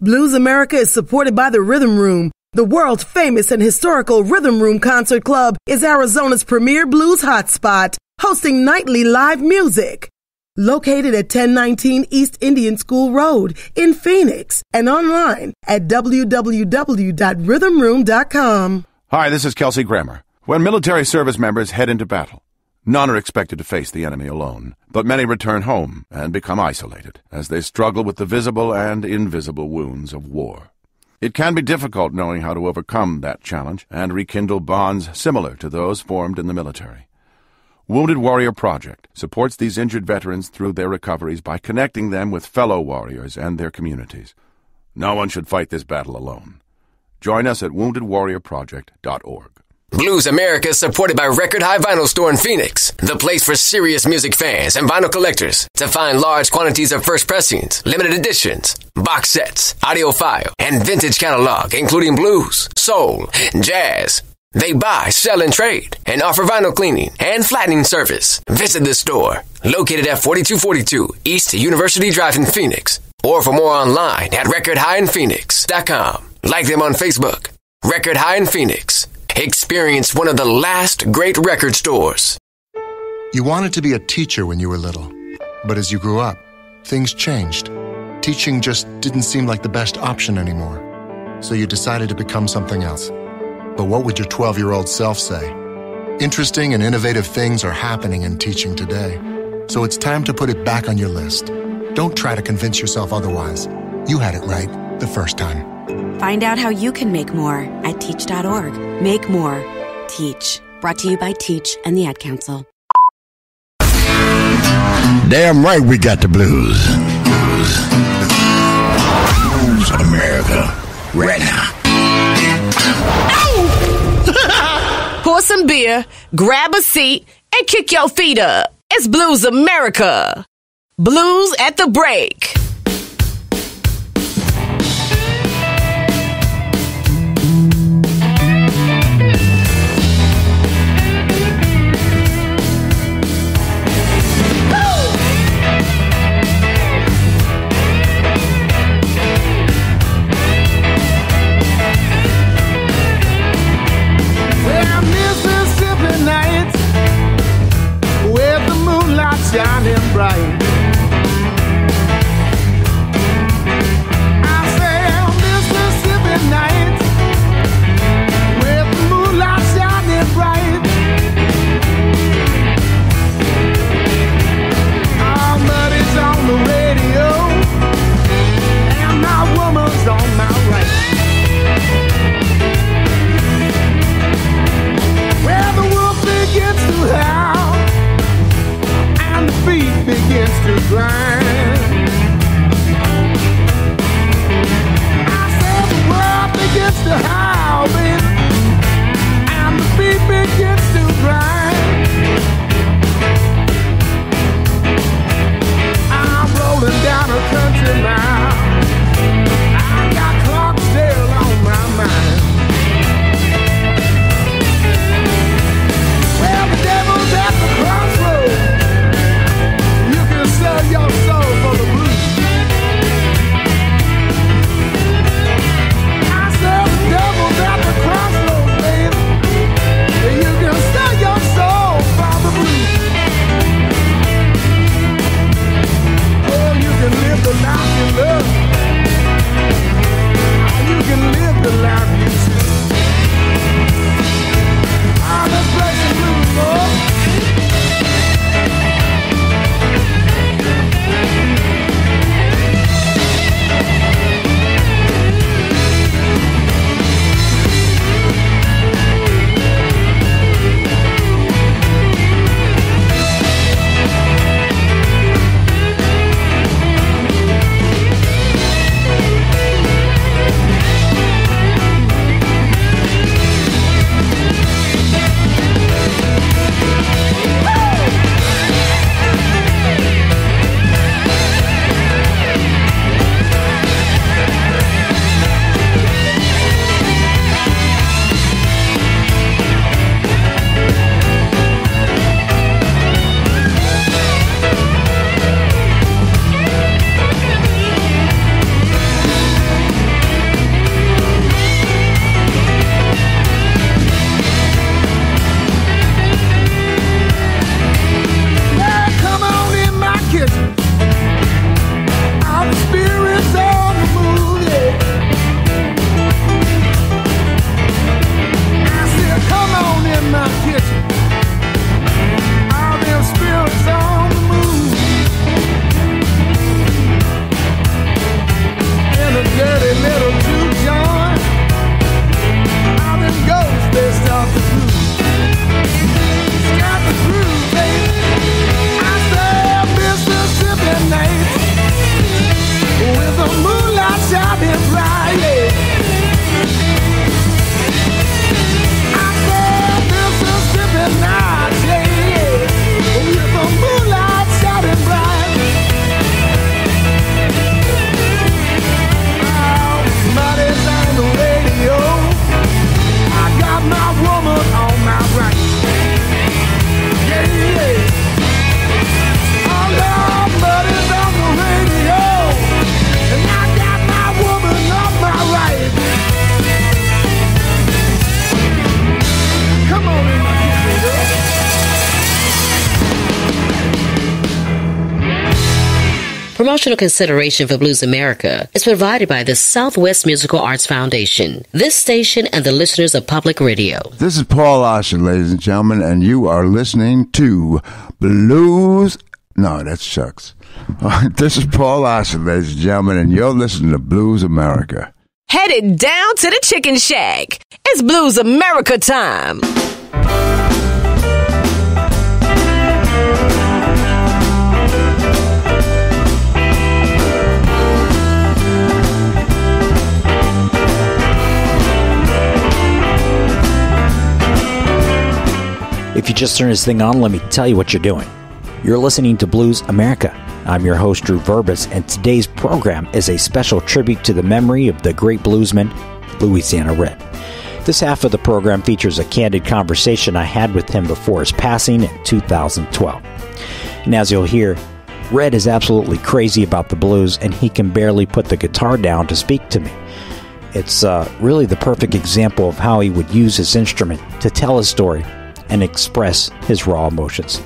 Blues America is supported by the Rhythm Room. The world's famous and historical Rhythm Room Concert Club is Arizona's premier blues hotspot, hosting nightly live music. Located at 1019 East Indian School Road in Phoenix and online at www.rhythmroom.com. Hi, this is Kelsey Grammer. When military service members head into battle, none are expected to face the enemy alone, but many return home and become isolated as they struggle with the visible and invisible wounds of war. It can be difficult knowing how to overcome that challenge and rekindle bonds similar to those formed in the military. Wounded Warrior Project supports these injured veterans through their recoveries by connecting them with fellow warriors and their communities. No one should fight this battle alone. Join us at woundedwarriorproject.org. Blues America is supported by Record High Vinyl Store in Phoenix, the place for serious music fans and vinyl collectors to find large quantities of first pressings, limited editions, box sets, audiophile, and vintage catalog, including blues, soul, jazz. They buy, sell, and trade, and offer vinyl cleaning and flattening service. Visit the store, located at 4242 East University Drive in Phoenix, or for more online at recordhighinphoenix.com. Like them on Facebook. Record High in Phoenix. Experience one of the last great record stores. You wanted to be a teacher when you were little, but as you grew up, things changed. Teaching just didn't seem like the best option anymore, so you decided to become something else. But what would your 12-year-old self say? Interesting and innovative things are happening in teaching today, so it's time to put it back on your list. Don't try to convince yourself otherwise. You had it right the first time. Find out how you can make more at teach.org. Make more. Teach. Brought to you by Teach and the Ad Council. Damn right we got the blues. Blues America. Right now. Pour some beer, grab a seat, and kick your feet up. It's Blues America. Blues at the break. Shining bright, Promotional consideration for Blues America is provided by the Southwest Musical Arts Foundation, this station, and the listeners of public radio. This is Paul Osher, ladies and gentlemen, and you are listening to Blues. No, that's Chuck's. This is Paul Osher, ladies and gentlemen, and you're listening to Blues America. Headed down to the Chicken Shack. It's Blues America time. If you just turned this thing on, let me tell you what you're doing. You're listening to Blues America. I'm your host, Drew Verbis, and today's program is a special tribute to the memory of the great bluesman, Louisiana Red. This half of the program features a candid conversation I had with him before his passing in 2012. And as you'll hear, Red is absolutely crazy about the blues, and he can barely put the guitar down to speak to me. It's really the perfect example of how he would use his instrument to tell his story and express his raw emotions.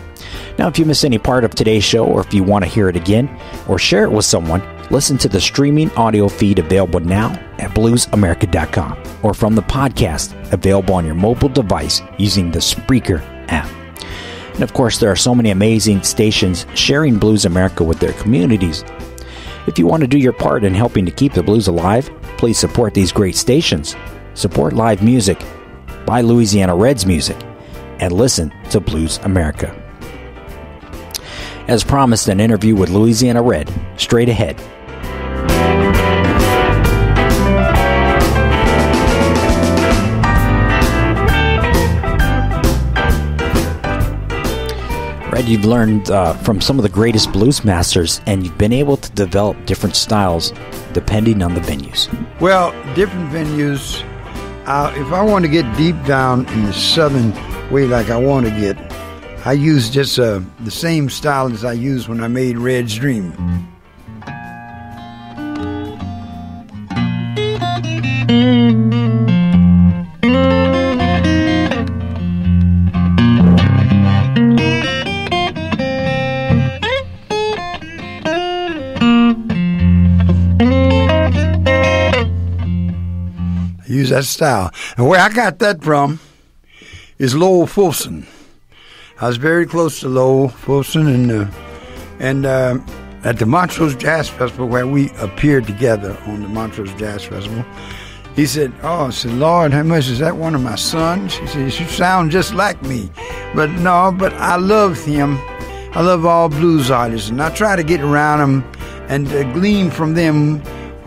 Now, if you miss any part of today's show, or if you want to hear it again, or share it with someone, listen to the streaming audio feed available now at bluesamerica.com, or from the podcast available on your mobile device using the Spreaker app. And of course, there are so many amazing stations sharing Blues America with their communities. If you want to do your part in helping to keep the blues alive, please support these great stations, support live music, buy Louisiana Red's music, and listen to Blues America. As promised, an interview with Louisiana Red, straight ahead. Red, you've learned from some of the greatest blues masters, and you've been able to develop different styles depending on the venues. Well, different venues. If I want to get deep down in the southern way like I want to get, I use just the same style as I used when I made Red's Dream. I use that style. And where I got that from is Lowell Fulson. I was very close to Lowell Fulson, and at the Montrose Jazz Festival, where we appeared together on the Montrose Jazz Festival, he said, I said, Lord, how much is that one of my sons? He said, you sound just like me. But I love him. I love all blues artists, and I try to get around them and glean from them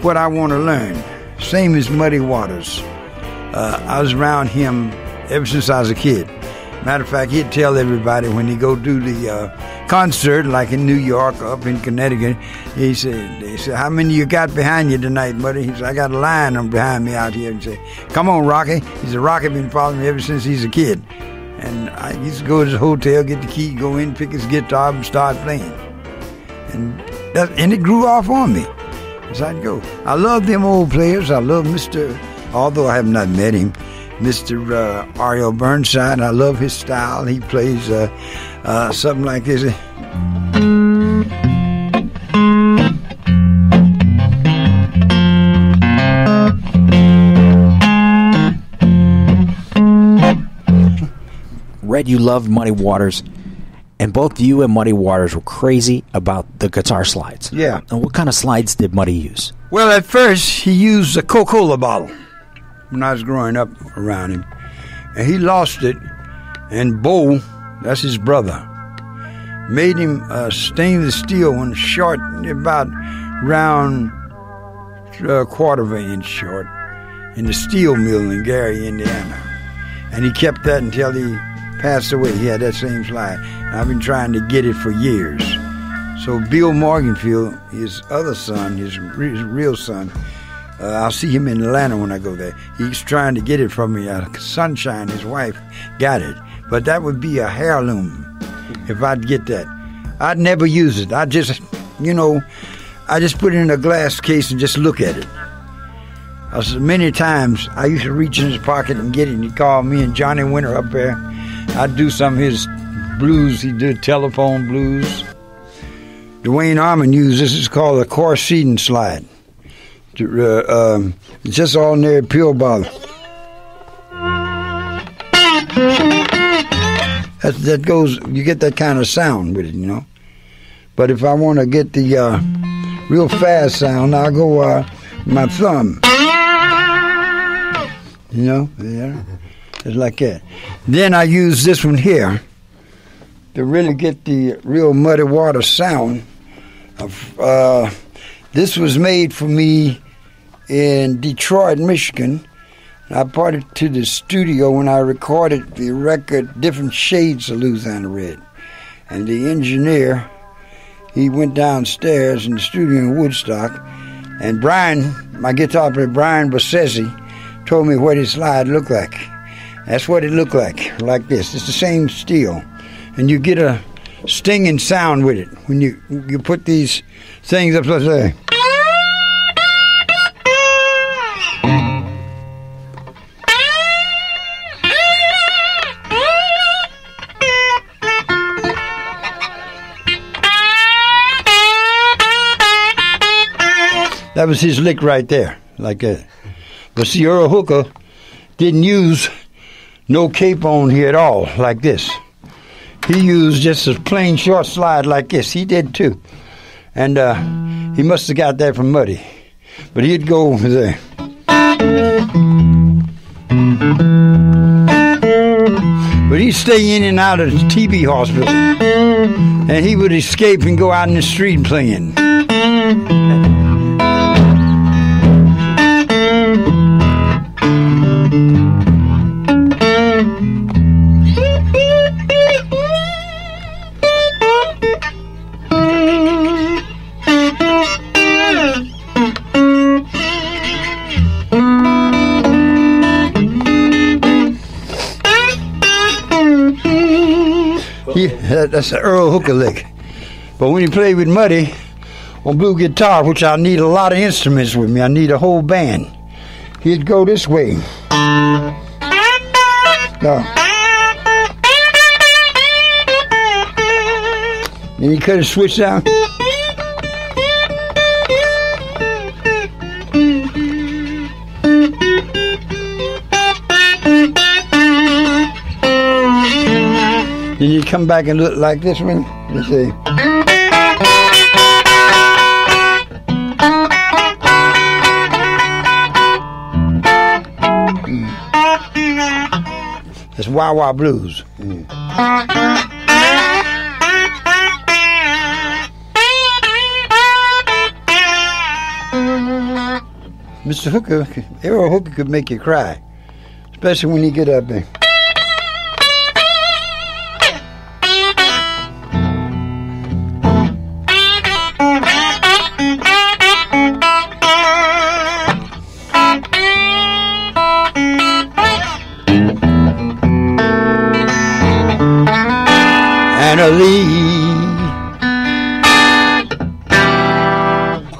what I want to learn. Same as Muddy Waters. I was around him ever since I was a kid. Matter of fact, he'd tell everybody when he go do the concert, like in New York or up in Connecticut, they said, how many you got behind you tonight, Muddy? He said, I got a line behind me out here. And say, come on, Rocky. He said, Rocky been following me ever since he's a kid. And I used to go to the hotel, get the key, go in, pick his guitar, and start playing. And it grew off on me as I'd go. I love them old players. I love although I have not met him, Mr. Ariel Burnside. I love his style. He plays something like this. Red, you loved Muddy Waters, and both you and Muddy Waters were crazy about the guitar slides. Yeah. And what kind of slides did Muddy use? Well, at first, he used a Coca-Cola bottle when I was growing up around him. And he lost it, and Bo, that's his brother, made him a stainless steel one, short, about round a quarter of an inch short, in the steel mill in Gary, Indiana. And he kept that until he passed away. He had that same slide. And I've been trying to get it for years. So Bill Morganfield, his other son, his real son, I'll see him in Atlanta when I go there. He's trying to get it from me. Sunshine, his wife, got it. But that would be a heirloom if I'd get that. I'd never use it. I just put it in a glass case and just look at it. Many times I used to reach in his pocket and get it, and he'd call me and Johnny Winter up there. I'd do some of his blues. He did telephone blues. Dwayne Allman used this. It's called a core seeding slide. It's just ordinary pure bottle. That goes. You get that kind of sound with it, you know. But if I want to get the real fast sound, I'll go my thumb. You know, yeah, it's like that. Then I use this one here to really get the real muddy water sound. This was made for me in Detroit, Michigan. I brought it to the studio when I recorded the record Different Shades of Louisiana Red. And the engineer, he went downstairs in the studio in Woodstock, and Brian, my guitar player, Brian Bassesi, told me what his slide looked like. That's what it looked like this. It's the same steel. And you get a stinging sound with it when you put these things up there. That was his lick right there, like that. But see, Earl Hooker didn't use no cape on here at all, like this. He used just a plain short slide like this. He did too. And he must have got that from Muddy. But he'd go over there. But he'd stay in and out of the TB hospital. And he would escape and go out in the street playing. That's the Earl Hooker lick. But when you play with Muddy on blue guitar, which I need a lot of instruments with me, I need a whole band, he'd go this way. No. Then he could have switched out. Then you come back and look like this one. Let's see. That's Wah Wah Blues. Mr. Hooker, Errol Hooker could make you cry, especially when you get up there.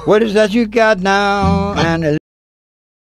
What is that you got now, Anna?